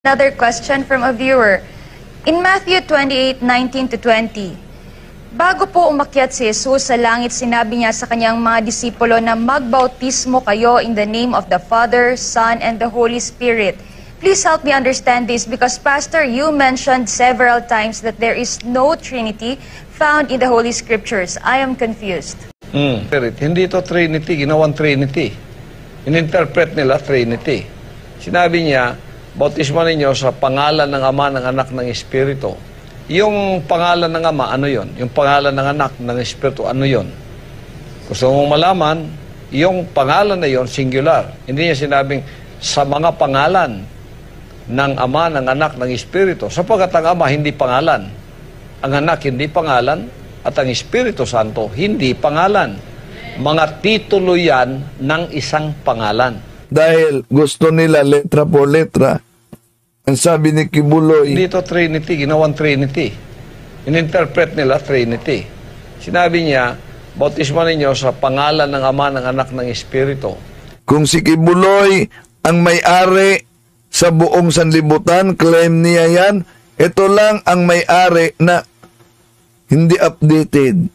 Another question from a viewer. In Matthew 28:19-20, bago po umakyat si Jesus sa langit, sinabi niya sa kanyang mga disipulo na magbautismo kayo in the name of the Father, Son, and the Holy Spirit. Please help me understand this because, Pastor, you mentioned several times that there is no Trinity found in the Holy Scriptures. I am confused. Hindi ito Trinity, ginawang Trinity. In-interpret nila Trinity. Sinabi niya, bautismo ninyo sa pangalan ng Ama, ng Anak, ng Espiritu. Yung pangalan ng Ama, ano yon? Yung pangalan ng Anak, ng Espiritu, ano yon? Gusto mong malaman, yung pangalan na yon, singular. Hindi niya sinabing sa mga pangalan ng Ama, ng Anak, ng Espiritu. Sapagkat ang Ama, hindi pangalan. Ang Anak, hindi pangalan. At ang Espiritu Santo, hindi pangalan. Mga titulo yan ng isang pangalan. Dahil gusto nila letra po letra, ang sabi ni Kibuloy, hindi ito Trinity, ginawang Trinity. In-interpret nila Trinity. Sinabi niya, bautismo ninyo sa pangalan ng Ama, ng Anak, ng Espiritu. Kung si Kibuloy ang may-ari sa buong sanlibutan, claim niya yan, ito lang ang may-ari na hindi updated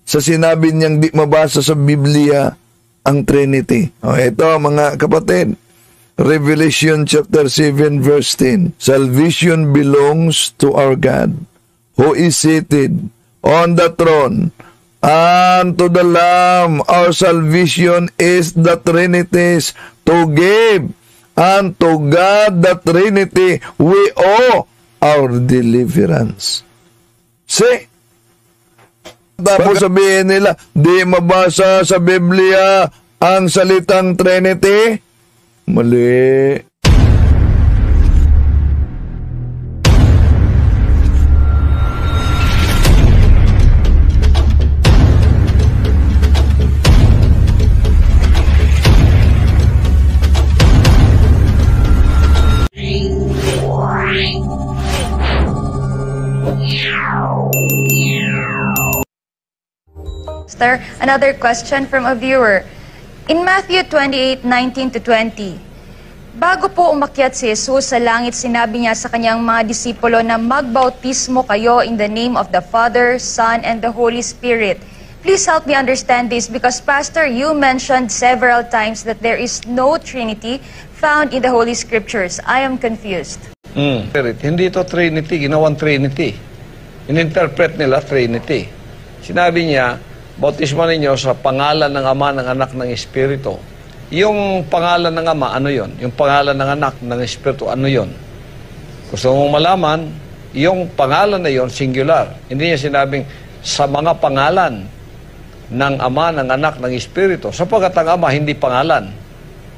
sa sinabi niyang di mabasa sa Biblia ang Trinity. Ito mga kapatid, Revelation chapter 7 verse 10. Salvation belongs to our God, who is seated on the throne, and to the Lamb. Our salvation is the Trinity's to give, and to God the Trinity we owe our deliverance. See? Tapos sabihin nila, di mabasa sa Biblia ang salitang Trinity? Mali. Another question from a viewer. In Matthew 28:19-20, bago po umakyat si Jesus sa langit, sinabi niya sa kanyang mga disipulo na magbautismo kayo in the name of the Father, Son, and the Holy Spirit. Please help me understand this because, Pastor, you mentioned several times that there is no Trinity found in the Holy Scriptures. I am confused. Hindi ito Trinity, ginawang Trinity. In-interpret nila Trinity. Sinabi niya, bautismo ninyo sa pangalan ng Ama, ng Anak, ng Espiritu. Yung pangalan ng Ama, ano yon? Yung pangalan ng Anak, ng Espiritu, ano yon? Gusto mong malaman, yung pangalan na yon, singular. Hindi niya sinabing sa mga pangalan ng Ama, ng Anak, ng Espiritu. Sapagkat ang Ama, hindi pangalan.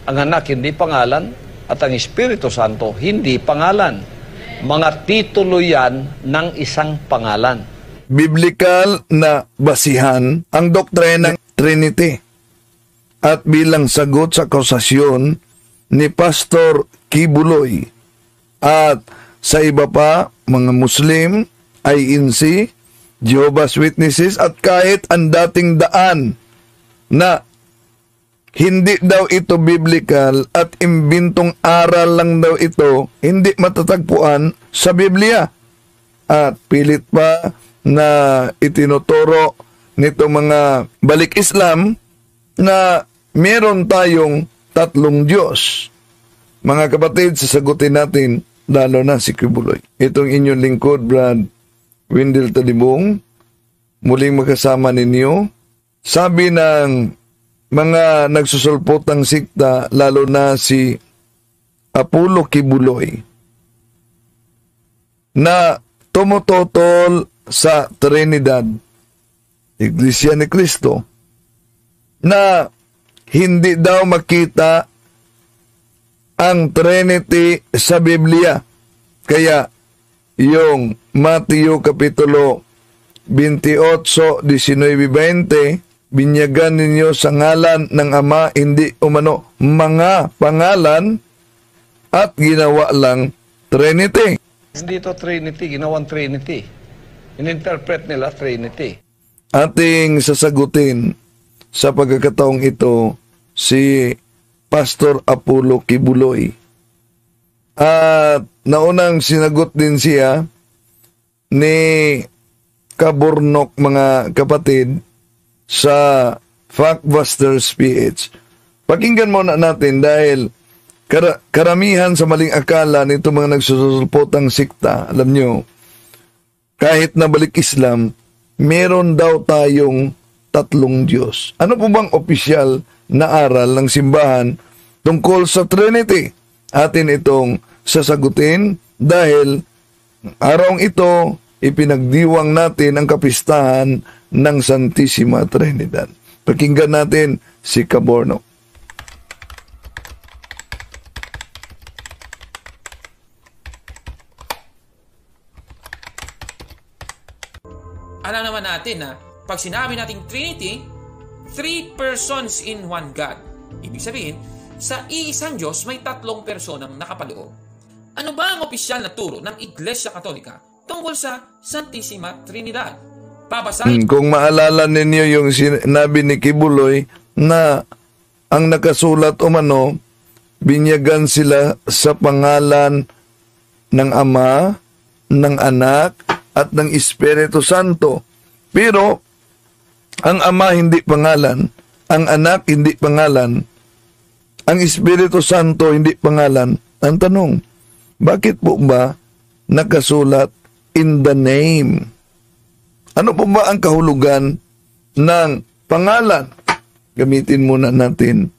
Ang Anak, hindi pangalan. At ang Espiritu Santo, hindi pangalan. Mga titulo yan ng isang pangalan. Biblical na basihan ang doktrina ng Trinity. At bilang sagot sa akusasyon ni Pastor Kibuloy at sa iba pa, mga Muslim, INC, Jehovah's Witnesses at kahit ang dating daan na hindi daw ito biblical at imbintong aral lang daw ito, hindi matatagpuan sa Biblia. At pilit pa na itinuturo nito mga balik Islam na meron tayong tatlong Diyos. Mga kapatid, sasagutin natin lalo na si Kibuloy. Itong inyong lingkod, Brad Wendell Talibong, muling magkasama ninyo. Sabi ng mga nagsusulpotang sikta, lalo na si Apollo Kibuloy, na tumututol sa Trinidad, Iglesia ni Cristo, na hindi daw makita ang Trinity sa Biblia. Kaya yung Mateo Kapitulo 28, 19, 20, binyagan ninyo sa ngalan ng Ama, hindi umano mga pangalan, at ginawa lang Trinity. Hindi ito Trinity, ginawang Trinity. In-interpret nila Trinity. Ating sasagutin sa pagkakataong ito si Pastor Apollo Kibuloy. At naunang sinagot din siya ni Kaburnok, mga kapatid, sa Factbusters PH. Pakinggan muna natin dahil karamihan sa maling akala nito mga nagsusulpotang sikta, alam nyo, kahit na balik Islam, meron daw tayong tatlong Diyos. Ano po bang opisyal na aral ng simbahan tungkol sa Trinity? Atin itong sasagutin dahil araw ito ipinagdiwang natin ang kapistahan ng Santissima Trinidad. Pakinggan natin si Kaburnok. Alam naman natin na pag sinabi nating Trinity, 3 persons in one God. Ibig sabihin, sa iisang Diyos may 3 personang nakapaloob. Ano ba ang opisyal na turo ng Iglesia Katolika tungkol sa Santissima Trinidad? Babasahin. Kung maalala ninyo yung sinabi ni Kibuloy na ang nakasulat umano, binyagan sila sa pangalan ng Ama, ng Anak, at ng Espiritu Santo. Pero, ang Ama hindi pangalan, ang Anak hindi pangalan, ang Espiritu Santo hindi pangalan. Ang tanong, bakit po ba nakasulat in the name? Ano po ba ang kahulugan ng pangalan? Gamitin muna natin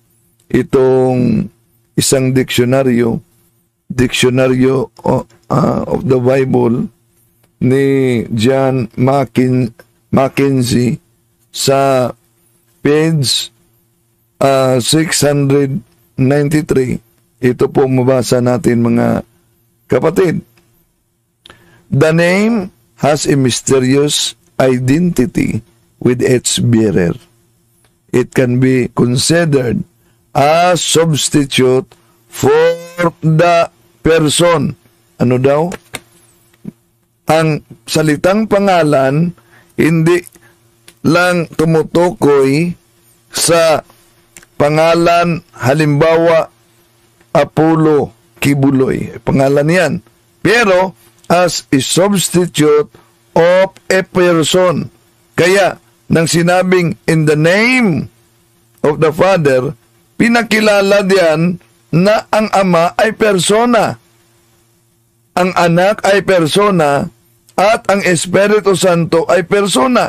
itong isang dictionary of the Bible ni John Mackenzie sa page 693. Ito po mabasa natin, mga kapatid. The name has a mysterious identity with its bearer. It can be considered a substitute for the person. Ano daw? Ang salitang pangalan hindi lang tumutukoy sa pangalan, halimbawa Apollo Kibuloy, pangalan yan, pero as a substitute of a person. Kaya nang sinabing in the name of the Father, pinakilala diyan na ang Ama ay persona, ang Anak ay persona, at ang Espiritu Santo ay persona.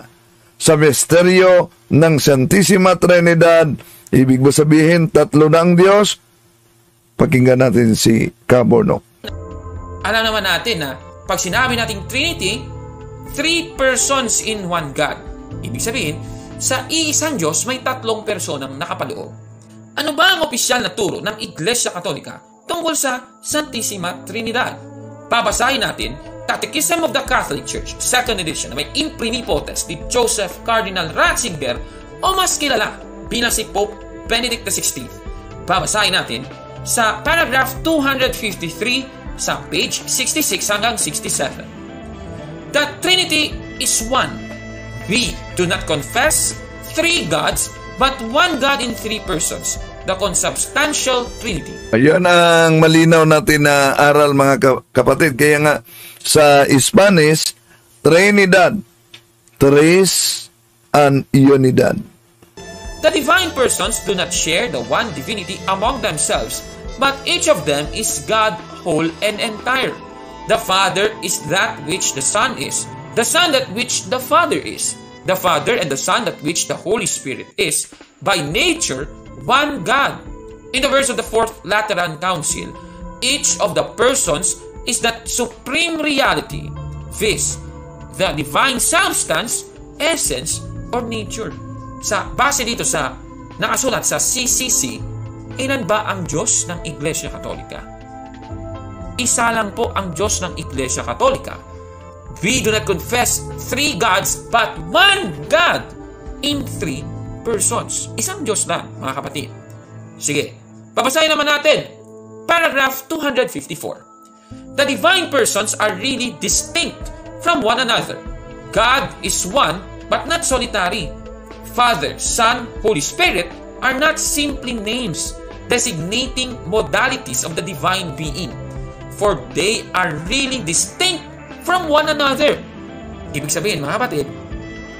Sa misteryo ng Santissima Trinidad, ibig ba sabihin tatlo na ang Diyos? Pakinggan natin si Kaburnok. Alam naman natin na pag sinabi nating Trinity, 3 persons in one God. Ibig sabihin, sa iisang Diyos may 3 personang nakapaloob. Ano ba ang opisyal na turo ng Iglesia Katolika tungkol sa Santissima Trinidad? Babasahin natin Catechism of the Catholic Church, 2nd edition, na may imprimipotes ni Joseph Cardinal Ratzinger o mas kilala bilang si Pope Benedict XVI. Babasahin natin sa paragraph 253 sa page 66 hanggang 67. The Trinity is one. We do not confess 3 gods, but one God in 3 persons, the consubstantial Trinity. Ayun ang malinaw natin na aral, mga kapatid. Kaya nga sa Spanish, Trinidad, Tres and Unidad. The divine persons do not share the one divinity among themselves, but each of them is God whole and entire. The Father is that which the Son is, the Son that which the Father is, the Father and the Son that which the Holy Spirit is, by nature, one God. In the words of the Fourth Lateran Council, each of the persons is that supreme reality, viz., the divine substance, essence, or nature. Sa base dito sa nakasulat sa CCC, ilan ba ang Diyos ng Iglesia Katolika? Isa lang po ang Diyos ng Iglesia Katolika. We do not confess 3 gods, but one God in 3 persons. Isang Diyos lang, mga kapatid. Sige, babasahin naman natin. Paragraph 254. The divine persons are really distinct from one another. God is one, but not solitary. Father, Son, Holy Spirit are not simply names designating modalities of the divine being. for they are really distinct from one another. Ibig sabihin, mga kapatid,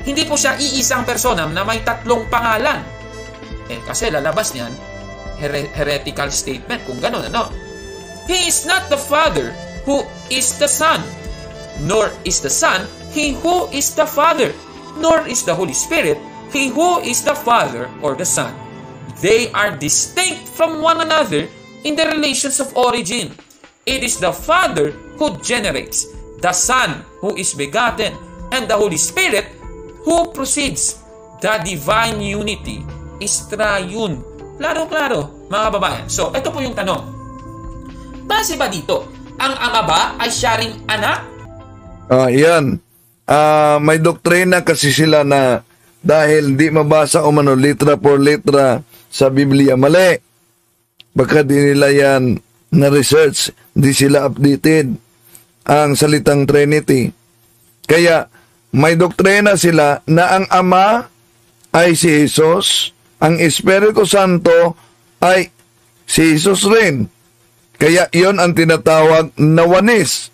hindi po siya iisang persona na may tatlong pangalan. Kasi lalabas niyan, heretical statement, kung gano'n, ano? He is not the Father who is the Son, nor is the Son he who is the Father, nor is the Holy Spirit he who is the Father or the Son. They are distinct from one another in the relations of origin. It is the Father who generates, the Son who is begotten, and the Holy Spirit who proceeds. The divine unity is triune. Klaro-klaro, mga kababayan. So, ito po yung tanong. Base ba dito, ang ama ba ay siya ring anak? Yan. May doktrina kasi sila na dahil di mabasa o mano litra por litra sa Biblia, mali. Baka di nila yan na-research, di sila updated ang salitang Trinity. Kaya may doktrina sila na ang Ama ay si Jesus, ang Espiritu Santo ay si Jesus rin. Kaya yon ang tinatawag na wanis.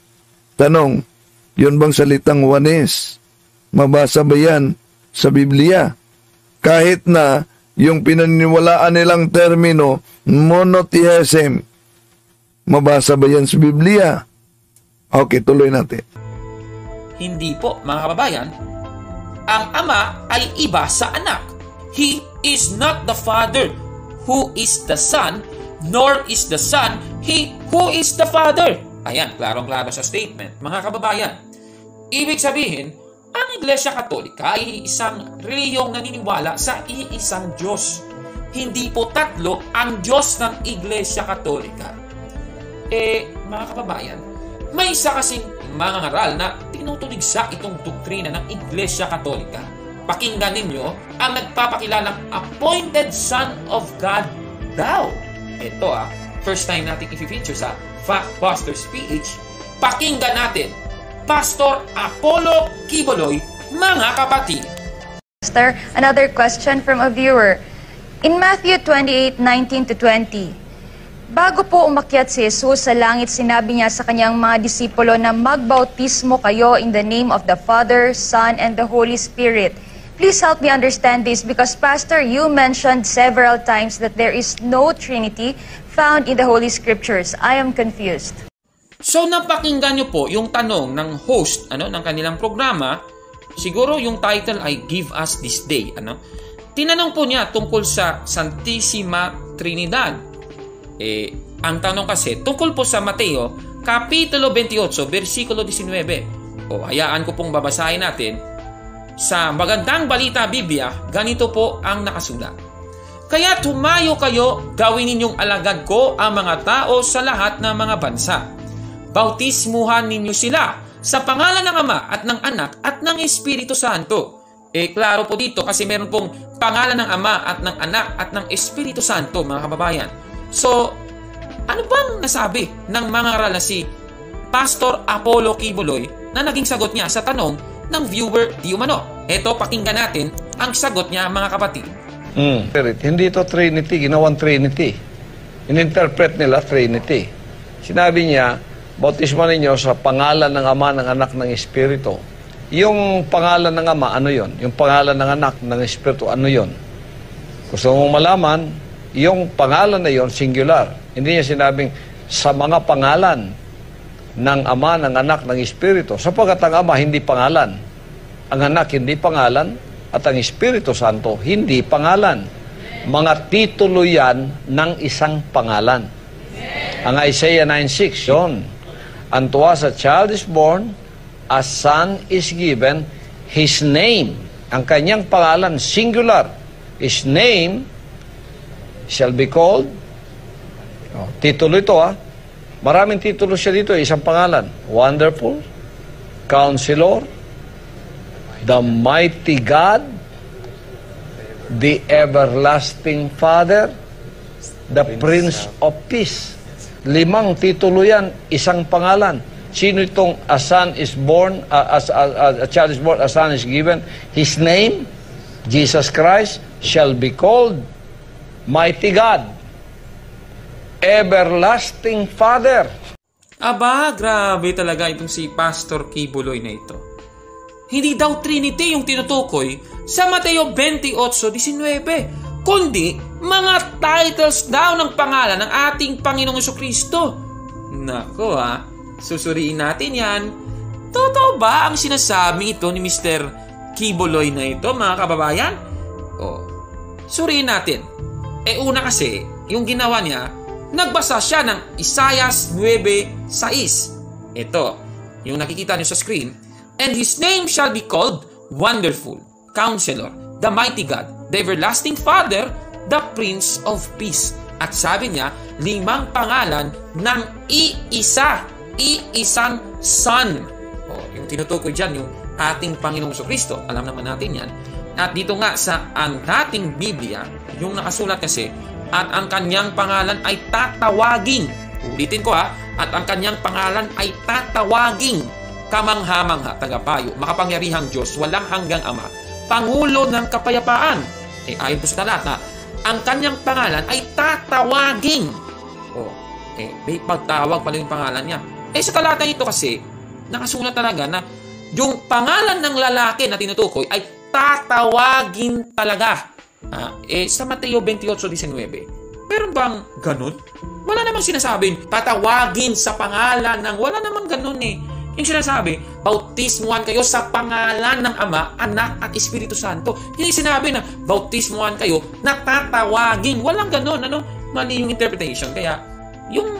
Tanong, yun bang salitang wanis? Mabasa ba yan sa Biblia? Kahit na yung pinaniniwalaan nilang termino, monotheism, mabasa ba yan sa Biblia? Okay, tuloy natin. Hindi po, mga kababayan. Ang ama ay iba sa anak. He is not the Father who is the Son, nor is the Son he who is the Father. Ayan, klarong-klaro sa statement, mga kababayan. Ibig sabihin, ang Iglesia Katolika ay isang reliyong naniniwala sa iisang Diyos. Hindi po tatlo ang Diyos ng Iglesia Katolika. Mga kababayan, may isa kasing mga ngaral na tinutuligsa itong doktrina ng Iglesia Katolika. Pakinggan ninyo ang nagpapakilalang appointed Son of God daw. Ito first time natin i-feature sa Factbusters PH. Pakinggan natin, Pastor Apollo Quiboloy, mga kapatid. Pastor, another question from a viewer. In Matthew 28:19-20, bago po umakyat si Jesus sa langit, sinabi niya sa kanyang mga disipulo na magbautismo kayo in the name of the Father, Son, and the Holy Spirit. Please help me understand this because, Pastor, you mentioned several times that there is no Trinity found in the Holy Scriptures. I am confused. So, napakinggan nyo po yung tanong ng host ng kanilang programa. Siguro yung title ay Give Us This Day. Tinanong po niya tungkol sa Santissima Trinidad. Ang tanong kasi, tungkol po sa Mateo, Kapitulo 28, versikulo 19. Hayaan ko pong babasahin natin. Sa Magandang Balita Biblia, ganito po ang nakasulat. Kaya tumayo kayo, gawin ninyong alagad ko ang mga tao sa lahat ng mga bansa. Bautismuhan ninyo sila sa pangalan ng Ama at ng Anak at ng Espiritu Santo. Klaro po dito kasi meron pong pangalan ng Ama at ng Anak at ng Espiritu Santo, mga kababayan. So, ano bang nasabi ng mga ngaral na si Pastor Apollo Quiboloy na naging sagot niya sa tanong ng viewer di umano? Ito, pakinggan natin ang sagot niya, mga kapatid. Hindi ito Trinity, ginawang Trinity. In-interpret nila Trinity. Sinabi niya, bautismo ninyo sa pangalan ng Ama, ng Anak, ng Espiritu. Yung pangalan ng Ama, ano yon? Yung pangalan ng Anak, ng Espiritu, ano yon? Gusto mong malaman, yung pangalan na yon, singular. Hindi niya sinabing sa mga pangalan ng Ama, ng Anak, ng Espiritu. Sapagkat ang Ama, hindi pangalan. Ang Anak, hindi pangalan. At ang Espiritu Santo, hindi pangalan. Mga titulo yan ng isang pangalan. Ang Isaiah 9:6, yun. And to us a child is born, a son is given, his name, ang kanyang pangalan, singular, his name shall be called, titulo ito maraming titulo siya dito, isang pangalan, Wonderful, Counselor, the Mighty God, the Everlasting Father, the Prince of Peace. 5 titulo yan, isang pangalan. Sino itong a son is born, a child is born, a son is given? His name, Jesus Christ, shall be called Mighty God, Everlasting Father. Aba, grabe talaga itong si Pastor Kibuloy na ito. Hindi daw Trinity yung tinutukoy sa Mateo 28:19, kundi mga titles daw ng pangalan ng ating Panginoong Jesucristo. Nako susuriin natin yan. Totoo ba ang sinasabi ito ni Mr. Kibuloy na ito, mga kababayan? Suriin natin. Una kasi, yung ginawa niya, nagbasa siya ng Isaiah 9:6. Ito, yung nakikita niyo sa screen. And His name shall be called Wonderful, Counselor, the Mighty God, the Everlasting Father, the Prince of Peace. At sabi niya, 5 pangalan ng iisang Son. Yung tinutukoy dyan, yung ating Panginoong Jesucristo. Alam naman natin yan. At dito nga sa ang dating Biblia, yung nakasulat kasi, at ang kanyang pangalan ay tatawaging. Ulitin ko at ang kanyang pangalan ay tatawaging kamangha-mangha, tagapayo, makapangyarihang Diyos, walang hanggang Ama, Pangulo ng Kapayapaan. Ayon po sa talata, ang kanyang pangalan ay tatawaging. May pagtawag pala yung pangalan niya. Sa talata ito kasi, nakasulat talaga na yung pangalan ng lalaki na tinutukoy ay tatawagin talaga. Sa Mateo 28:19, meron bang ganun? Wala namang sinasabing tatawagin sa pangalan ng, wala namang ganun Yung sinasabi, bautismuhan kayo sa pangalan ng Ama, Anak at Espiritu Santo. Hindi sinabi na bautismuhan kayo na tatawagin. Walang ganun. Mali yung interpretation. Kaya, yung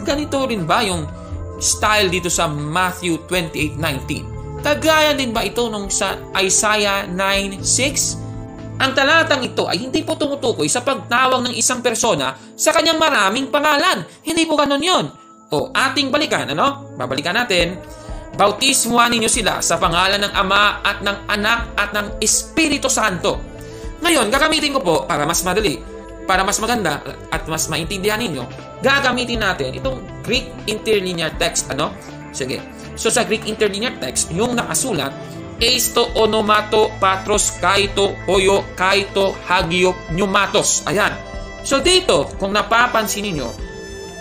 ganito rin ba yung style dito sa Matthew 28:19? Kagaya din ba ito nung sa Isaiah 9:6? Ang talatang ito ay hindi po tumutukoy sa pagtawag ng isang persona sa kanyang maraming pangalan. Hindi po ganun yun. Ating balikan, Babalikan natin. Bautismuhan ninyo sila sa pangalan ng Ama at ng Anak at ng Espiritu Santo. Ngayon, gagamitin ko po para mas madali, para mas maganda at mas maintindihan ninyo, gagamitin natin itong Greek interlinear text. Sige. So sa Greek interlinear text, yung nakasulat, Eisto onomato patros kaito hoyo kaito hagio pneumatos. Ayan. So dito, kung napapansin ninyo,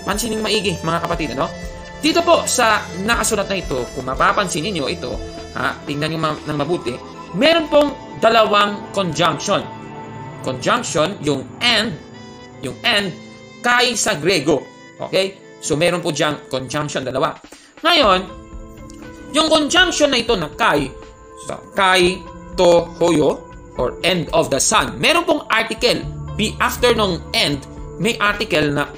pansinin maigi mga kapatid, Dito po sa nakasulat na ito, kung mapapansin ninyo ito, tingnan nyo ng mabuti, meron pong dalawang conjunction. Conjunction, yung and, kay sa Grego. Okay? So meron po diyang conjunction, dalawa. Ngayon, yung conjunction na ito na kay, to hoyo, or end of the sun, meron pong article. After nung end, may article na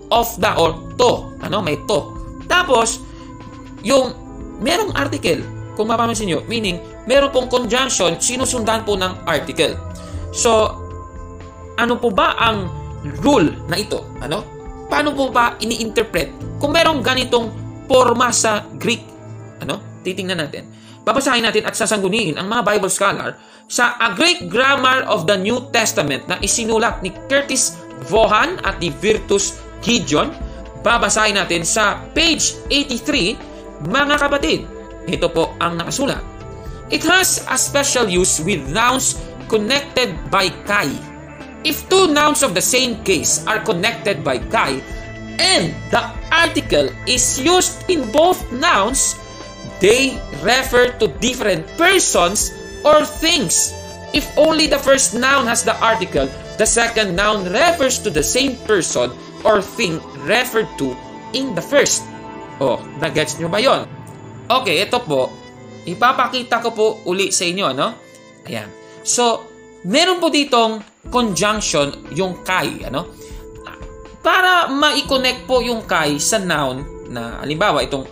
of the or to. May to. Tapos, yung merong article, kung mapapansin nyo, meaning, meron pong conjunction, sinusundan po ng article. So, ano po ba ang rule na ito? Paano po ba ini-interpret kung merong ganitong forma sa Greek? Titingnan natin. Babasahin natin at sasangguniin ang mga Bible scholar sa A Greek Grammar of the New Testament na isinulat ni Curtis Vaughan at ni Virtus Gideon. Babasahin natin sa page 83, mga kapatid. Ito po ang nakasulat. It has a special use with nouns connected by kai. If two nouns of the same case are connected by kai, and the article is used in both nouns, they refer to different persons or things. If only the first noun has the article, the second noun refers to the same person or thing referred to in the first. Nagets nyo ba yon? Okay, ito po. Ipapakita ko po uli sa inyo, Ayan. So, meron po ditong conjunction, yung kay, Para ma-connect po yung kay sa noun na, halimbawa, itong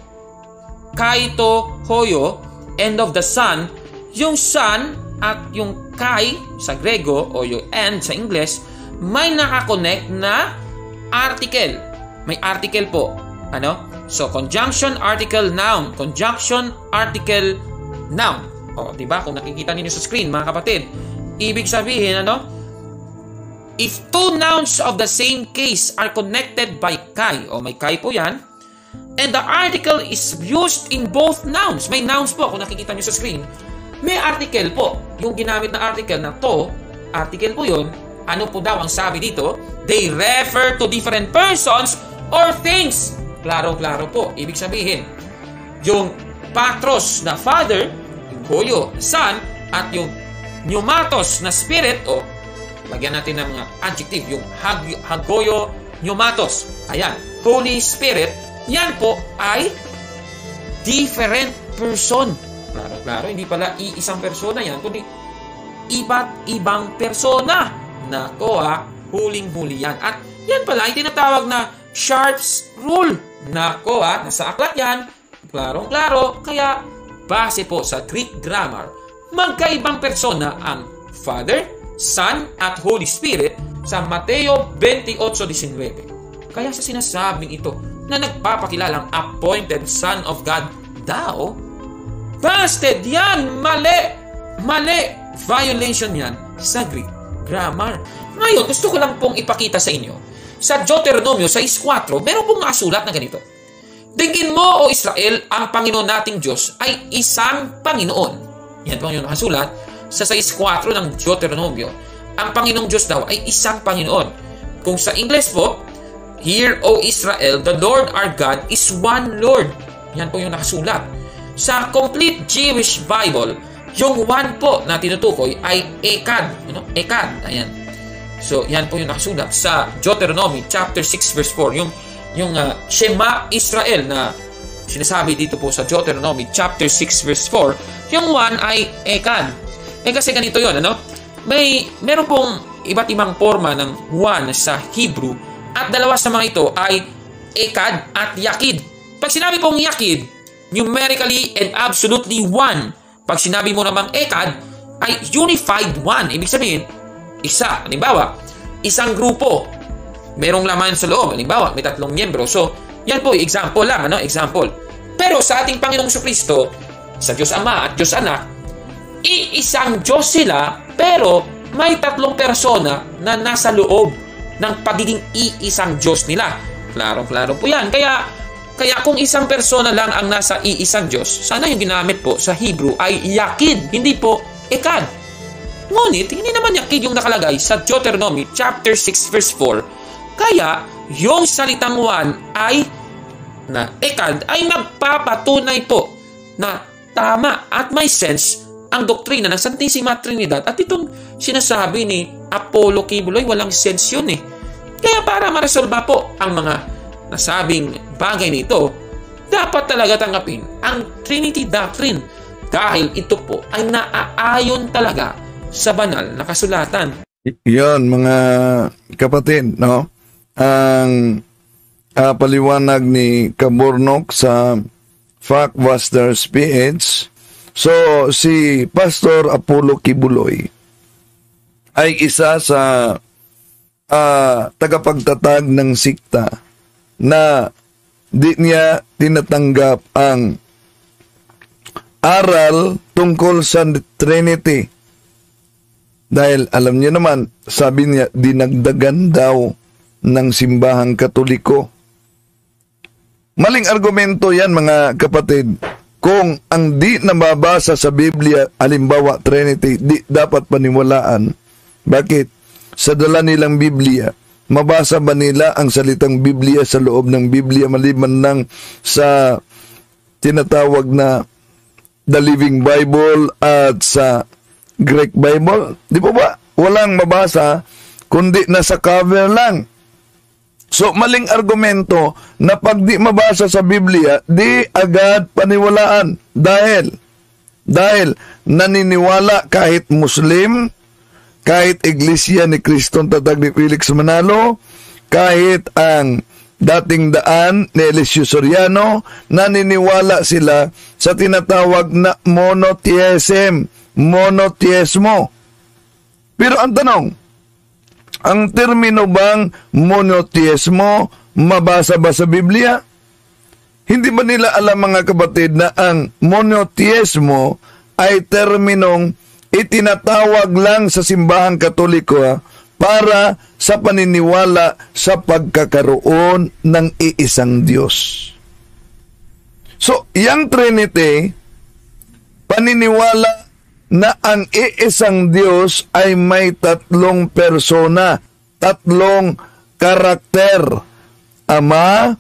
kaito hoyo, end of the sun, yung sun at yung kay sa Grego o yung end sa English, may nakakonect na article. May article po. So, conjunction, article, noun. Conjunction, article, noun. Diba? Kung nakikita niyo sa screen, mga kapatid, ibig sabihin, if two nouns of the same case are connected by kai, may kai po yan, and the article is used in both nouns. May nouns po, kung nakikita niyo sa screen. May article po. Yung ginamit na article na to, article po yun. Ano po daw ang sabi dito? They refer to different persons or things. Klaro-klaro po. Ibig sabihin, yung patros na Father, yung Hoyo na Son, at yung pneumatos na Spirit, o lagyan natin ng mga adjective, yung hagoyo pneumatos. Ayan, Holy Spirit, yan po ay different person. Klaro, hindi pala iisang persona yan, kundi iba't ibang persona. Nako huling-huli yan. At yan pala ay tinatawag na Sharp's Rule. Nako nasa aklat yan. Klaro, kaya base po sa Greek grammar, magkaibang persona ang Father, Son, at Holy Spirit sa Mateo 28:19. Kaya sa sinasabing ito na nagpapakilalang appointed Son of God daw, busted yan! Mali! Violation yan sa Greek grammar. Ngayon, gusto ko lang pong ipakita sa inyo. Sa Deuteronomio 6:4, meron pong nakasulat na ganito. Digin mo, O Israel, ang Panginoon nating Diyos ay isang Panginoon. Yan po yung nakasulat sa 6:4 ng Deuteronomio. Ang Panginoong Diyos daw ay isang Panginoon. Kung sa English po, Hear, O Israel, the Lord our God is one Lord. Yan po yung nakasulat. Sa Complete Jewish Bible, yung one po na tinutukoy ay Ekad. Ekad. Ayan. So, yan po yung nakasulat sa Deuteronomy chapter 6 verse 4. Yung Shema Israel na sinasabi dito po sa Deuteronomy chapter 6 verse 4, yung one ay Ekad. Kasi ganito yun, meron pong iba't ibang forma ng one sa Hebrew, at dalawa sa mga ito ay Ekad at Yakid. Pag sinabi pong Yakid, numerically and absolutely one. Pag sinabi mo namang Ekad, ay unified one. Ibig sabihin, isa. Halimbawa, isang grupo, merong laman sa loob. Halimbawa, may 3 miyembro. So, yan po, example lang. Example. Pero sa ating Panginoong Jesucristo, sa Diyos Ama at Diyos Anak, iisang Diyos sila, pero may 3 persona na nasa loob ng pagiging iisang Diyos nila. Klaro po yan. Kaya kung isang persona lang ang nasa iisang Diyos, sana yung ginamit po sa Hebrew ay Yakid, hindi po Ekad. Ngunit, hindi naman Yakid yung nakalagay sa Deuteronomy chapter 6 verse 4. Kaya, yung salitang one ay na Ekad ay magpapatunay po na tama at may sense ang doktrina ng Santissima Trinidad. At itong sinasabi ni Apollo Kibuloy, walang sense yun Kaya para maresolba po ang mga nasabing bagay nito, dapat talaga tanggapin ang Trinity Doctrine dahil ito po ay naaayon talaga sa banal na kasulatan. Yon mga kapatid, ang paliwanag ni Kaburnok sa Factbusters PH. So, si Pastor Apollo Kibuloy ay isa sa tagapagtatag ng sikta na di niya tinatanggap ang aral tungkol sa Trinity. Dahil alam niyo naman, sabi niya, dinagdagan daw ng simbahang Katoliko. Maling argumento yan mga kapatid. Kung ang di nababasa sa Biblia, halimbawa Trinity, di dapat paniwalaan. Bakit? Sa dala nilang Biblia, mabasa ba nila ang salitang Biblia sa loob ng Biblia maliban lang sa tinatawag na The Living Bible at sa Greek Bible? Di po ba? Walang mabasa kundi nasa cover lang. So, maling argumento na pag di mabasa sa Biblia, di agad paniwalaan. Dahil naniniwala kahit Muslim, kahit Iglesia ni Kristong Tatag ni Felix Manalo, kahit ang dating daan ni Eliseo Soriano, naniniwala sila sa tinatawag na monotheismo. Pero ang tanong, ang termino bang monotheismo mabasa ba sa Biblia? Hindi ba nila alam mga kapatid na ang monotheismo ay terminong itinatawag lang sa simbahang Katoliko para sa paniniwala sa pagkakaroon ng iisang Diyos. So, yung Trinity, paniniwala na ang iisang Diyos ay may 3 persona, 3 karakter, Ama,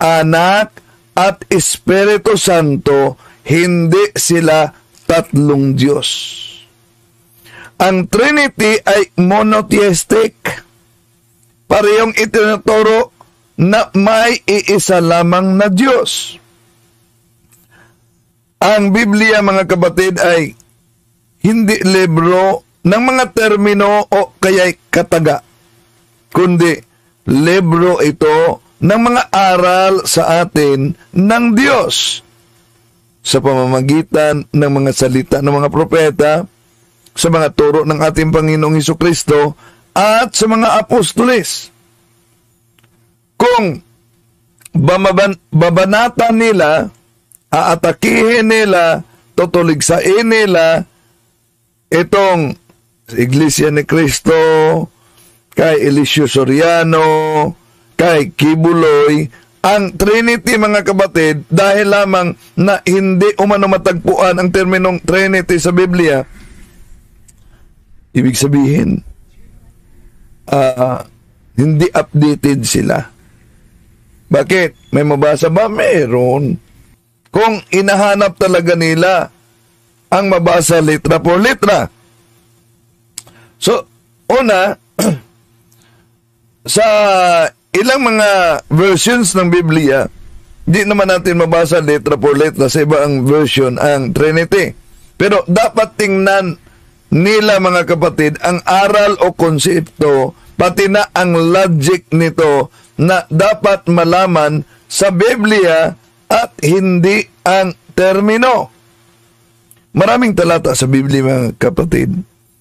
Anak, at Espiritu Santo, hindi sila tatlong Diyos. Ang Trinity ay monotheistic. Parehong itinuturo na may iisa lamang na Diyos. Ang Biblia, mga kapatid, ay hindi libro ng mga termino o kaya'y kataga, kundi libro ito ng mga aral sa atin ng Diyos sa pamamagitan ng mga salita ng mga propeta, sa mga turo ng ating Panginoong Hesukristo at sa mga apostoles. Kung babanatan nila, aatakihin nila, tutuligsain nila itong Iglesia ni Cristo, kay Eliseo Soriano, kay Kibuloy, ang Trinity, mga kapatid, dahil lamang na hindi umano matagpuan ang terminong Trinity sa Biblia, ibig sabihin, hindi updated sila. Bakit? May mabasa ba? Meron. Kung inahanap talaga nila ang mabasa litra por litra. So, una, sa ilang mga versions ng Biblia, di naman natin mabasa letra por letra sa ibang version ang Trinity. Pero dapat tingnan nila, mga kapatid, ang aral o konsepto, pati na ang logic nito na dapat malaman sa Biblia at hindi ang termino. Maraming talata sa Biblia, mga kapatid,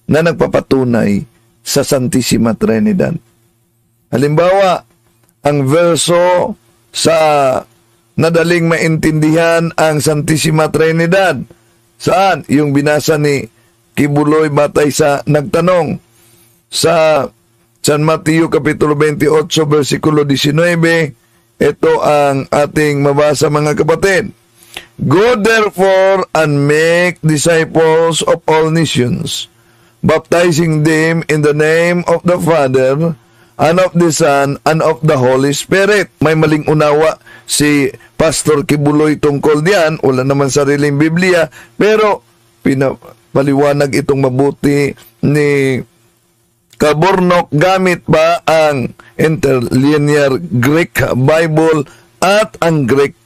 na nagpapatunay sa Santissima Trinidad. Halimbawa, ang verso sa nadaling maintindihan ang Santissima Trinidad. Saan? Yung binasa ni Kibuloy batay sa nagtanong sa San Mateo Kapitulo 28, versikulo 19. Ito ang ating mabasa, mga kapatid. Go therefore and make disciples of all nations, baptizing them in the name of the Father, and of the Son, and of the Holy Spirit. May maling unawa si Pastor Kibuloy tungkol diyan. Wala naman sariling Biblia, pero pinapaliwanag itong mabuti ni Kabornok gamit ba ang Interlinear Greek Bible at ang Greek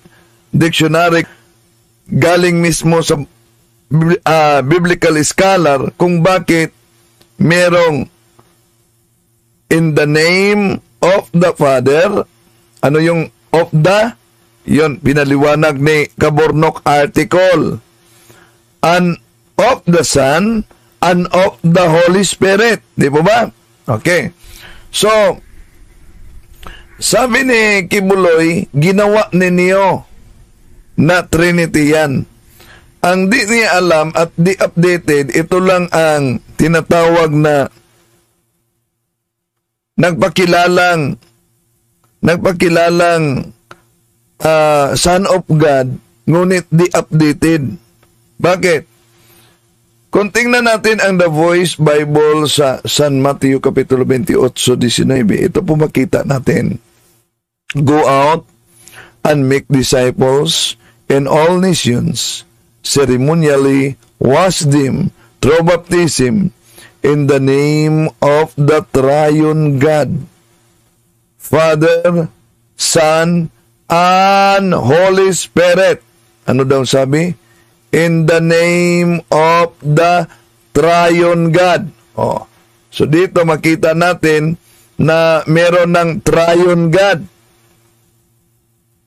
Dictionary, galing mismo sa biblical scholar, kung bakit merong in the name of the Father. Ano yung of the? Yun, pinaliwanag ni Kabornok article. And of the Son, and of the Holy Spirit. Di po ba? Okay. So, sabi ni Kibuloy, ginawa ninyo na Trinity yan. Ang di niya alam at di updated, ito lang ang tinatawag na nagpakilalang Son of God, ngunit di updated. Bakit? Kung tingnan natin ang The Voice Bible sa San Mateo Kapitulo 28, 19, ito po makita natin. Go out and make disciples in all nations, ceremonially wash them through baptism in the name of the triune God, Father, Son, and Holy Spirit. Ano daw sabi? In the name of the triune God. Oh. So dito makita natin na meron ng triune God.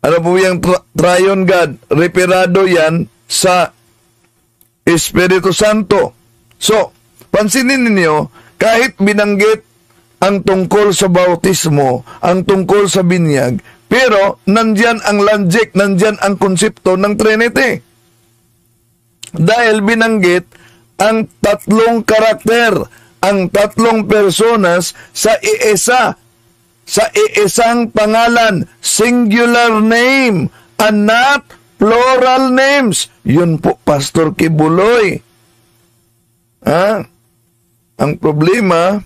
Ano po yung triune God? Referado yan sa Espiritu Santo. So, pansinin ninyo, kahit binanggit ang tungkol sa bautismo, ang tungkol sa binyag, pero nandyan ang logic, nandyan ang konsepto ng Trinity. Dahil binanggit ang tatlong karakter, ang tatlong personas sa iisang pangalan, singular name, and not plural names. Yun po, Pastor Kibuloy. Ang problema,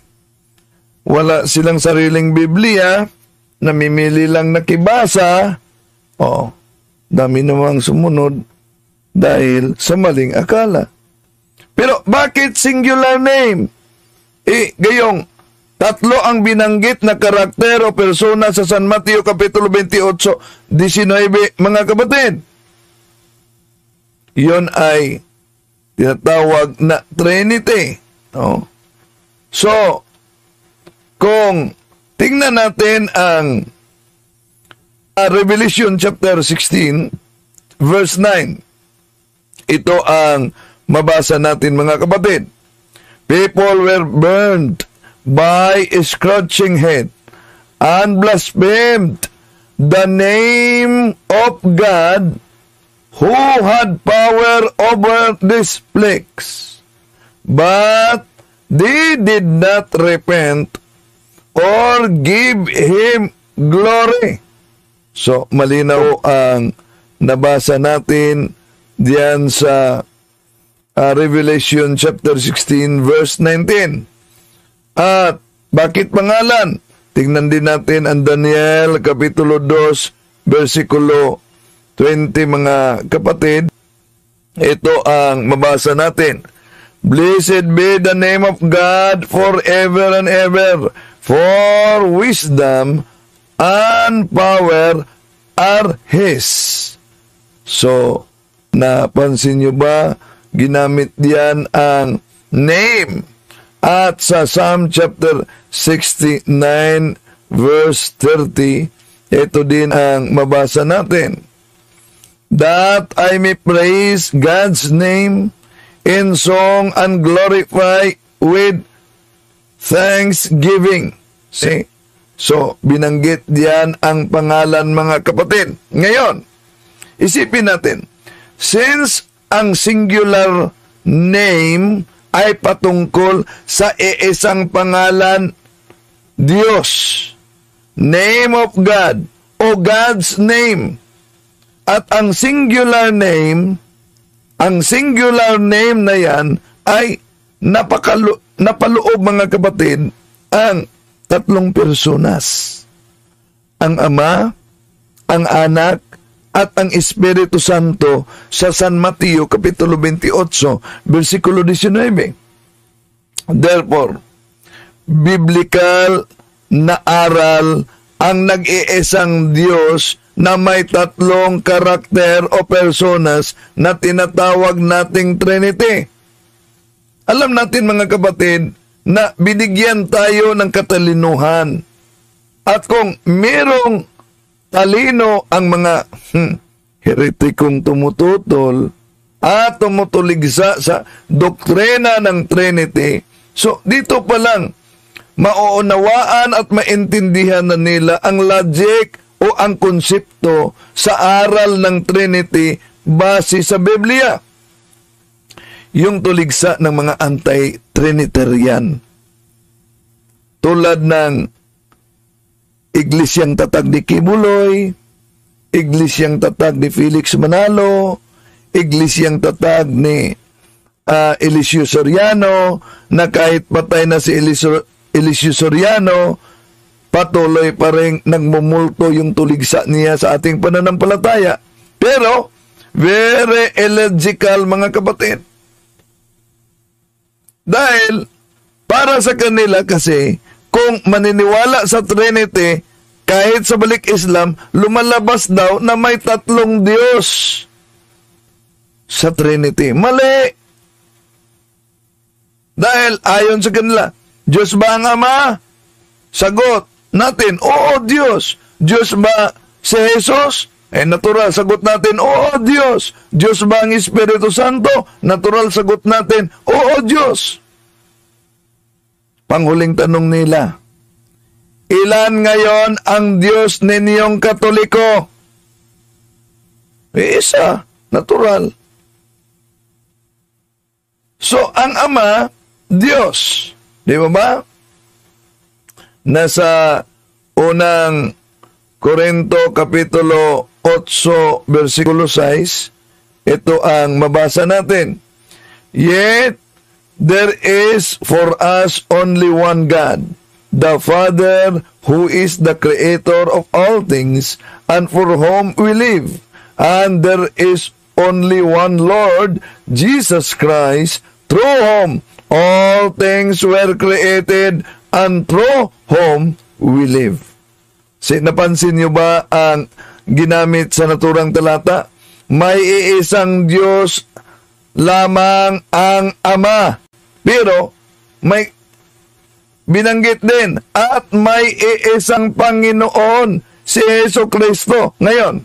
wala silang sariling Biblia, namimili lang nakibasa, Oh, dami namang sumunod dahil sa maling akala. Pero bakit singular name? Gayong tatlo ang binanggit na karakter o persona sa San Mateo Kapitulo 28, 19, mga kapatid. Yun ay tinatawag na Trinity. No? So, kung tingnan natin ang Revelation chapter 16, verse 9, ito ang mabasa natin, mga kapatid. People were burned by a scorching heat and blasphemed the name of God who had power over these plagues. But they did not repent or give Him glory. So, malinaw ang nabasa natin diyan sa Revelation chapter 16 verse 19. At bakit pangalan? Tingnan din natin ang Daniel Kapitulo 2 versikulo 20, mga kapatid. Ito ang mabasa natin. Blessed be the name of God forever and ever, for wisdom and power are His. So, napansin nyo ba? Ginamit diyan ang name. At sa Psalm chapter 69 verse 30, ito din ang mabasa natin. That I may praise God's name in song and glorify with thanksgiving. See? So, binanggit diyan ang pangalan, mga kapatid. Ngayon, isipin natin, since ang singular name ay patungkol sa iisang pangalan, Diyos, name of God, o God's name, at ang singular name na yan ay napaloob, mga kapatid, ang tatlong personas. Ang Ama, ang Anak, at ang Espiritu Santo sa San Mateo Kapitulo 28, versikulo 19. Therefore, biblical na aral ang nag-iisang Diyos na may tatlong karakter o personas na tinatawag nating Trinity. Alam natin, mga kapatid, na binigyan tayo ng katalinuhan. At kung merong talino ang mga heretikong tumututol at tumutuligsa sa doktrina ng Trinity, so dito pa lang, mauunawaan at maintindihan na nila ang logic o ang konsepto sa aral ng Trinity base sa Biblia. Yung tuligsa ng mga anti-Trinitarian. Tulad ng Iglesyang Tatag ni Kibuloy, Iglesyang Tatag ni Felix Manalo, Iglesyang Tatag ni Eliseo Soriano, na kahit patay na si Eliseo Soriano, patuloy pa rin nagmumulto yung tuligsa niya sa ating pananampalataya. Pero, very illogical, mga kapatid. Dahil, para sa kanila kasi, kung maniniwala sa Trinity, kahit sa balik Islam, lumalabas daw na may tatlong Diyos sa Trinity. Mali! Dahil ayon sa kanila, Diyos ba ang Ama? Sagot natin, oo, Diyos. Diyos ba si Jesus? Natural, sagot natin, oo, Diyos. Diyos ba ang Espiritu Santo? Natural, sagot natin, oo, Diyos. Panghuling tanong nila, ilan ngayon ang Diyos ninyong Katoliko? Isa, natural. So, ang Ama, Diyos. Di ba ba? Nasa unang Korinto Kapitulo 8, versikulo 6, ito ang mabasa natin. Yet, there is for us only one God, the Father who is the creator of all things and for whom we live. And there is only one Lord, Jesus Christ, through whom all things were created and through whom we live. Napansin niyo ba ang ginamit sa naturang talata? May iisang Diyos lamang ang Ama. Pero may binanggit din at may iisang Panginoon, si Hesus Kristo. Ngayon,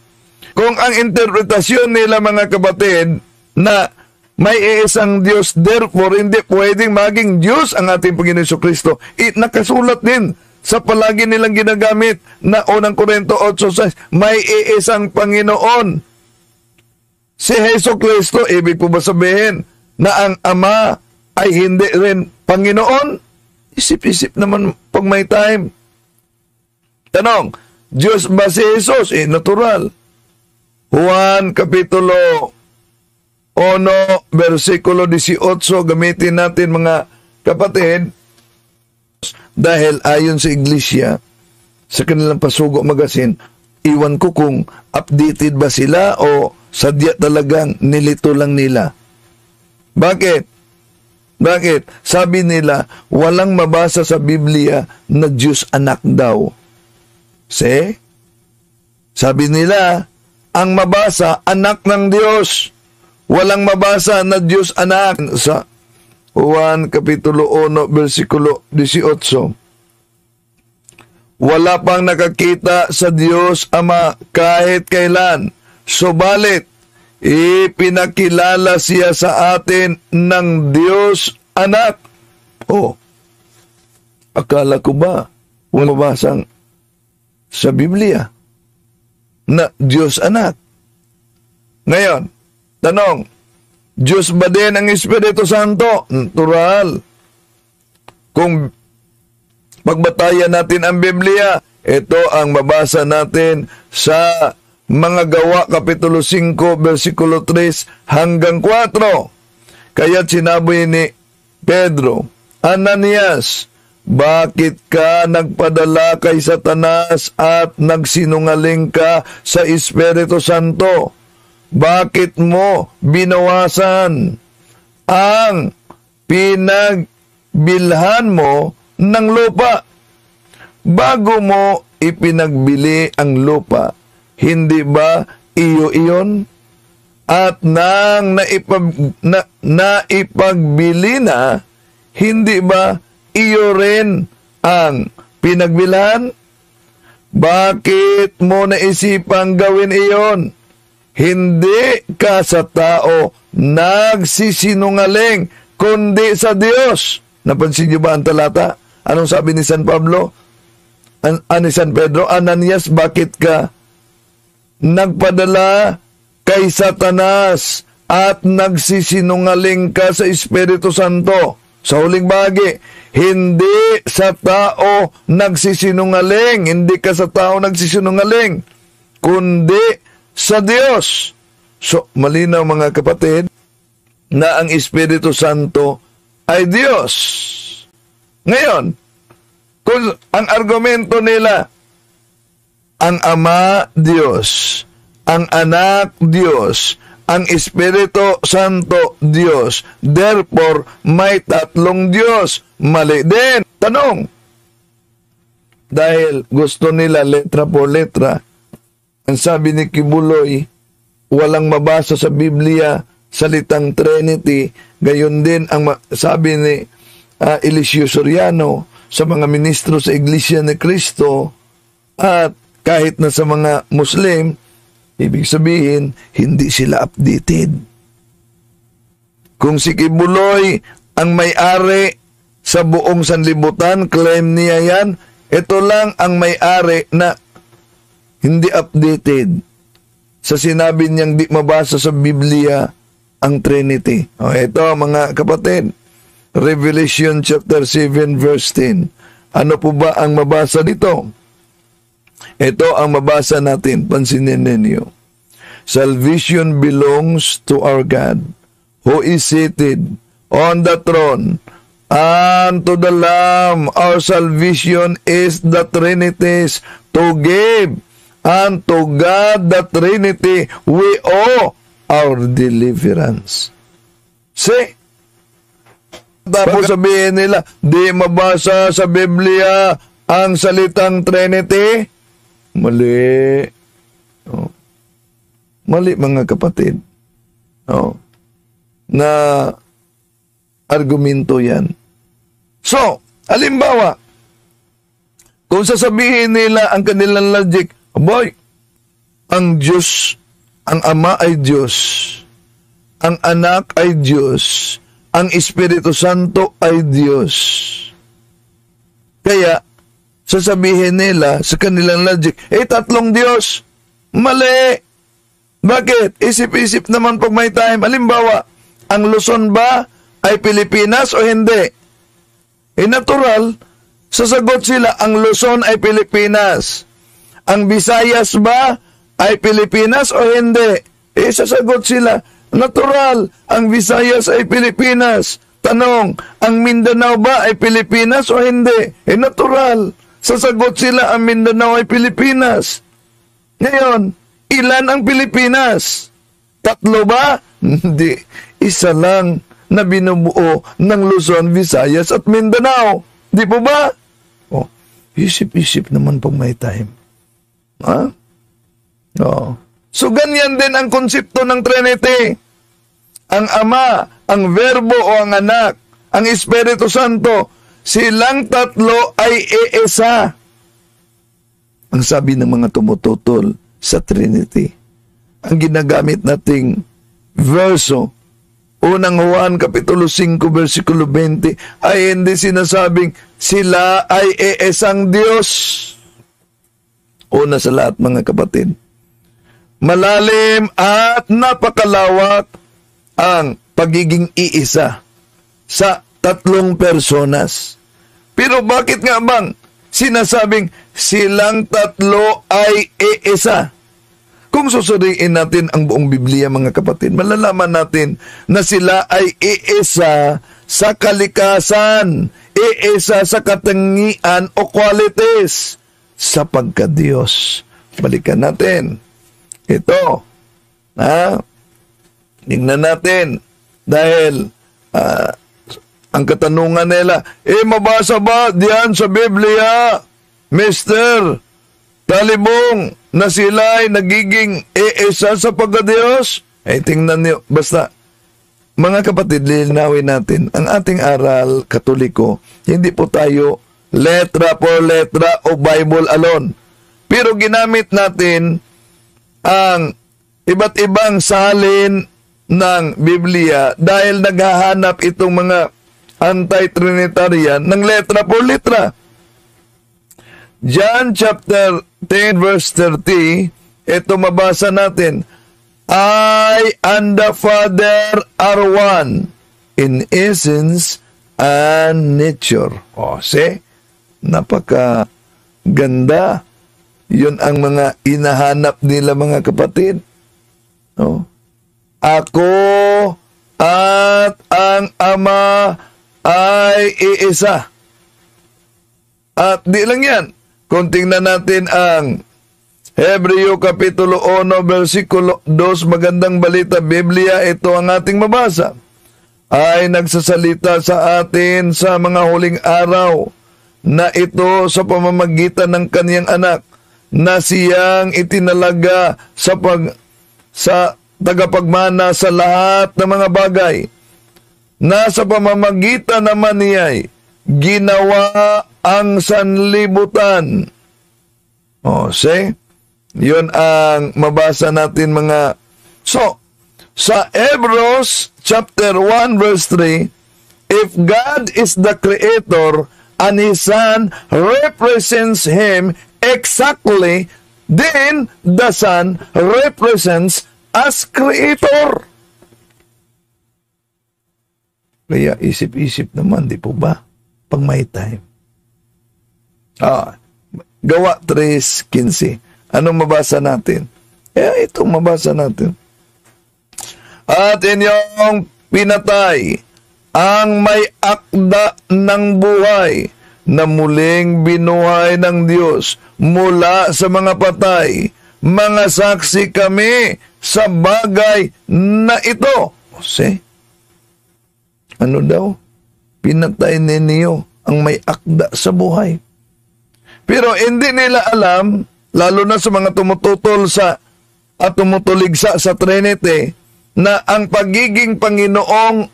kung ang interpretasyon nila mga kapatid na may iisang Diyos, therefore hindi pwedeng maging Diyos ang ating Panginoon Hesus Kristo, nakasulat din sa palagi nilang ginagamit na unang Korinto 8:6, may iisang Panginoon, si Hesus Kristo. Ibig po ba sabihin na ang Ama ay hindi rin Panginoon? Isip-isip naman pag may time. Tanong, Diyos ba si Jesus? Natural. Juan Kapitulo 1, versikulo 18, gamitin natin mga kapatid, dahil ayon sa iglesia, sa kanilang Pasugo Magazine, iwan ko kung updated ba sila o sadya talagang nilito lang nila. Bakit? Sabi nila, walang mabasa sa Biblia na Diyos anak daw. Sabi nila, ang mabasa, anak ng Diyos. Walang mabasa na Diyos anak. Sa Juan Kapitulo 1, versikulo 18. Wala pang nakakita sa Diyos Ama kahit kailan. Subalit, ipinakilala siya sa atin ng Diyos Anak. Akala ko ba walang mabasang sa Biblia na Diyos Anak? Ngayon, tanong, Diyos ba din ang Espiritu Santo? Natural. Kung pagbatayan natin ang Biblia, ito ang mabasa natin sa mga Gawa, Kapitulo 5, versikulo 3 hanggang 4. Kaya't sinabi ni Pedro, Ananias, bakit ka nagpadala kay Satanas at nagsinungaling ka sa Espiritu Santo? Bakit mo binawasan ang pinagbilhan mo ng lupa? Bago mo ipinagbili ang lupa, hindi ba iyo iyon? At nang naipagbili na, hindi ba iyo rin ang pinagbilhan? Bakit mo naisipang gawin iyon? Hindi ka sa tao nagsisinungaling, kundi sa Diyos. Napansin niyo ba ang talata? Anong sabi ni San Pablo? Ni San Pedro, Ananias, bakit ka nagpadala kay Satanas at nagsisinungaling ka sa Espiritu Santo? Sa huling bahagi, hindi sa tao nagsisinungaling, hindi ka sa tao nagsisinungaling, kundi sa Diyos. So, malinaw mga kapatid, na ang Espiritu Santo ay Diyos. Ngayon, kung ang argumento nila, ang Ama, Diyos, ang Anak, Diyos, ang Espiritu Santo, Diyos, therefore, may tatlong Diyos. Mali din. Tanong, dahil gusto nila letra por letra, ang sabi ni Kibuloy, walang mabasa sa Biblia salitang Trinity, gayon din ang sabi ni Eliseo Soriano sa mga ministro sa Iglesia ni Cristo, at kahit na sa mga Muslim, ibig sabihin, hindi sila updated. Kung si Kibuloy ang may-ari sa buong sanlibutan, claim niya yan, ito lang ang may-ari na hindi updated sa sinabi niyang di mabasa sa Biblia ang Trinity. Ito mga kapatid, Revelation chapter 7 verse 10. Ano po ba ang mabasa dito? Ito ang mabasa natin, pansinin ninyo. Salvation belongs to our God, who is seated on the throne and to the Lamb. Our salvation is the Trinity's to give, and to God the Trinity we owe our deliverance. See? Tapos sabihin nila, di mabasa sa Biblia ang salitang Trinity. Mali. Oh. Mali mga kapatid. Oh. Na argumento yan. So, halimbawa, kung sasabihin nila ang kanilang logic, boy, ang Diyos, ang Ama ay Diyos, ang Anak ay Diyos, ang Espiritu Santo ay Diyos. Kaya, sasabihin nila sa kanilang logic, tatlong Diyos. Mali. Bakit? Isip-isip naman pag may time. Halimbawa, ang Luzon ba ay Pilipinas o hindi? Natural, sasagot sila, ang Luzon ay Pilipinas. Ang Visayas ba ay Pilipinas o hindi? Sasagot sila, natural, ang Visayas ay Pilipinas. Tanong, ang Mindanao ba ay Pilipinas o hindi? Natural, sasagot sila, ang Mindanao ay Pilipinas. Ngayon, ilan ang Pilipinas? Tatlo ba? Hindi. Isa lang na binubuo ng Luzon, Visayas at Mindanao. Di po ba? Oh, isip-isip naman pag may time. Ha? Oh. So, ganyan din ang konsepto ng Trinity. Ang Ama, ang Verbo o ang Anak, ang Espiritu Santo, silang tatlo ay iisa. Ang sabi ng mga tumututol sa Trinity, ang ginagamit nating verso, unang Juan Kapitulo 5, versikulo 20, ay hindi sinasabing sila ay iisang Diyos. Una sa lahat mga kapatid, malalim at napakalawak ang pagiging iisa sa tatlong personas. Pero bakit nga bang sinasabing silang tatlo ay iisa? Kung susuriin natin ang buong Biblia mga kapatid, malalaman natin na sila ay iisa sa kalikasan, iisa sa katangian o qualities sa pagka-Diyos. Balikan natin. Ito. Tingnan natin. Dahil ang katanungan nila, mabasa ba diyan sa Biblia, Mr. Talibong, na sila ay nagiging iisa sa pagka-Diyos? Tingnan niyo. Basta, mga kapatid, lilinawin natin, ang ating aral katoliko, hindi po tayo letra por letra o Bible alone. Pero ginamit natin ang iba't ibang salin ng Biblia dahil naghahanap itong mga anti-Trinitarian ng letra por letra. John chapter 10 verse 30, ito mabasa natin, I and the Father are one in essence and nature. See? Napaka ganda. Yun ang mga inahanap nila mga kapatid. Ako at ang Ama ay iisa. At di lang yan. Kung tingnan natin ang Hebreo Kapitulo 1, versikulo 2, magandang balita, Biblia, ito ang ating mabasa, ay nagsasalita sa atin sa mga huling araw na ito sa pamamagitan ng kaniyang anak na siyang itinalaga sa tagapagmana sa lahat ng mga bagay, na sa pamamagitan naman niya'y ginawa ang sanlibutan. See? Yun ang mabasa natin mga... So, sa Hebrews chapter 1 verse 3, if God is the Creator and His Son represents Him exactly, then the Son represents as Creator. Kaya isip-isip naman, di po ba? Pag may time. Gawa 3:15. Anong mabasa natin? Itong mabasa natin. At inyong pinatay ang may akda ng buhay na muling binuhay ng Diyos mula sa mga patay. Mga saksi kami sa bagay na ito. See? Ano daw? Pinatay ninyo ang may akda sa buhay. Pero hindi nila alam, lalo na sa mga tumututol sa at tumutuligsa sa Trinity, na ang pagiging Panginoon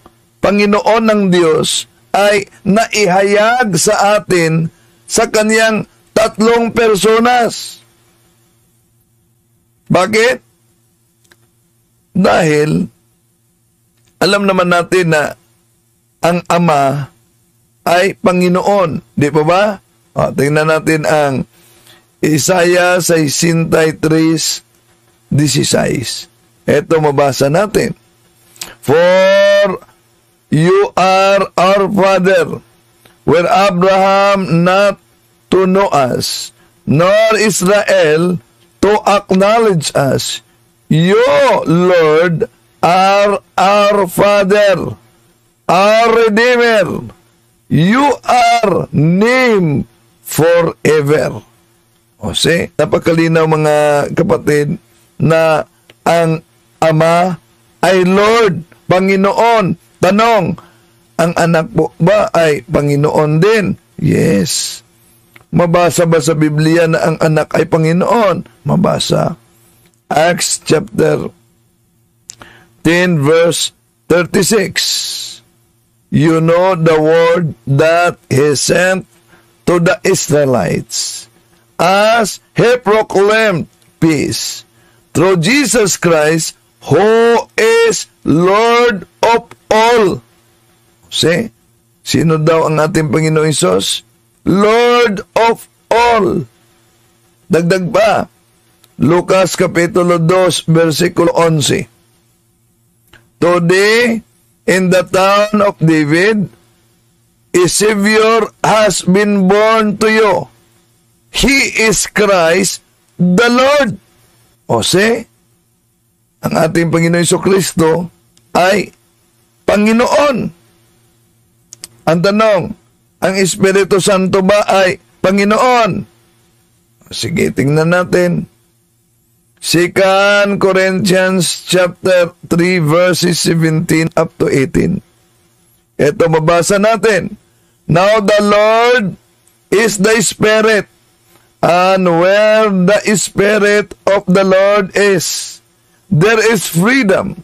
ng Diyos ay naihayag sa atin sa Kanyang 3 personas. Bakit? Dahil alam naman natin na ang Ama ay Panginoon. Di pa ba? Tingnan natin ang Isaiah 63:16. Ito mabasa natin. For you are our Father, where Abraham not to know us, nor Israel to acknowledge us. You, Lord, are our Father, our Redeemer. You are named forever. O see, napakalinaw mga kapatid na ang Ama ay Lord, Panginoon. Tanong, ang anak po ba ay Panginoon din? Yes. Mabasa ba sa Biblia na ang anak ay Panginoon? Mabasa. Acts chapter 10 verse 36. You know the word that He sent to the Israelites as He proclaimed peace through Jesus Christ, who is Lord of all. See? Sino daw ang ating Panginoong Hesus? Lord of all. Dagdag pa, Lucas Kapitulo 2, versikulo 11. Today, in the town of David, a Savior has been born to you. He is Christ the Lord. O see, ang ating Panginoon Jesucristo ay Panginoon. Ang tanong, ang Espiritu Santo ba ay Panginoon? Sige, tingnan natin. 2 Corinthians chapter 3 verses 17 up to 18. Ito mabasa natin. Now the Lord is the Spirit, and where the Spirit of the Lord is, there is freedom.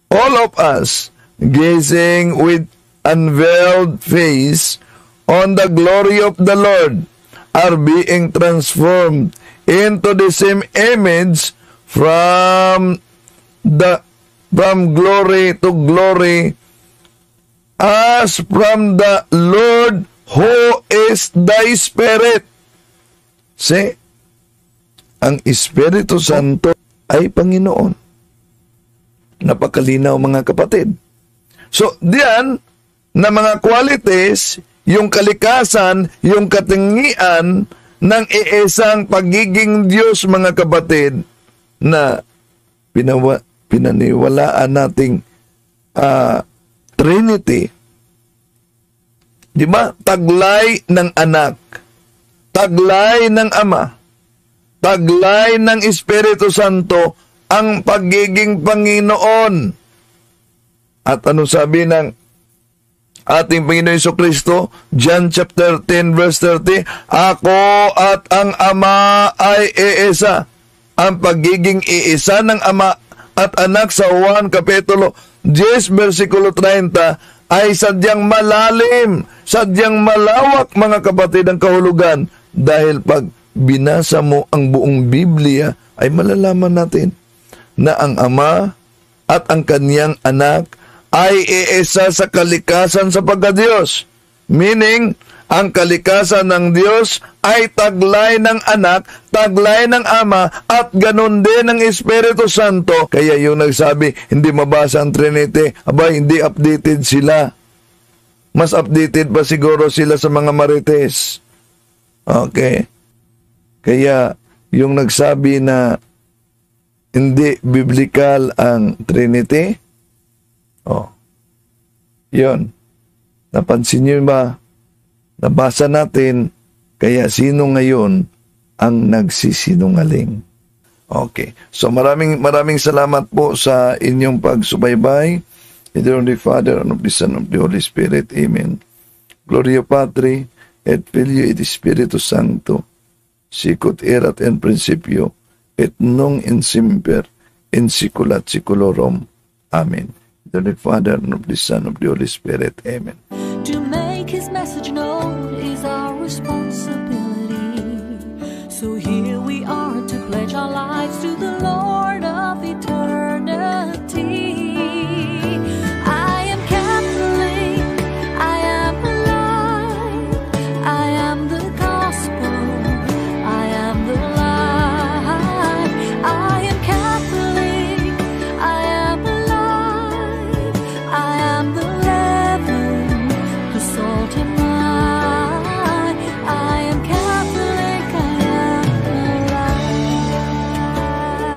All of us, gazing with unveiled face on the glory of the Lord, are being transformed into the same image from glory to glory, as from the Lord who is the Spirit. See, ang Espiritu Santo ay Panginoon. Napakalinaw mga kapatid. So, diyan na mga qualities, yung kalikasan, yung katingian ng iisang pagiging Diyos mga kapatid na pinaniwalaan nating Trinity. Di ba? Taglay ng anak, taglay ng Ama, taglay ng Espiritu Santo ang pagiging Panginoon. At ano sabi ng ating Panginoon Jesucristo, John chapter 10 verse 30, ako at ang Ama ay iisa. Ang pagiging iisa ng Ama at anak sa Juan kapitulo 10 versikulo 30 ay sadyang malalim, sadyang malawak mga kapatid ang kahulugan, dahil pag binasa mo ang buong Biblia ay malalaman natin na ang Ama at ang kaniyang anak ay iisa sa kalikasan sa pagka-Diyos. Meaning, ang kalikasan ng Diyos ay taglay ng anak, taglay ng Ama, at ganun din ng Espiritu Santo. Kaya yung nagsabi, hindi mabasa ang Trinity, hindi updated sila. Mas updated pa siguro sila sa mga Marites. Okay. Kaya yung nagsabi na hindi biblical ang Trinity, yun. Napansin niyo ba? Nabasa natin, kaya sino ngayon ang nagsisinungaling? Okay. So maraming salamat po sa inyong pagsubaybay. In the name of the Father, and of the Son, and of the Holy Spirit. Amen. Gloria Patri, et Filio, et Spiritus Sancto, sicut erat in principio, et nunc in semper, in saecula saeculorum. Amen. In the name of the Father, and of the Son, and of the Holy Spirit. Amen.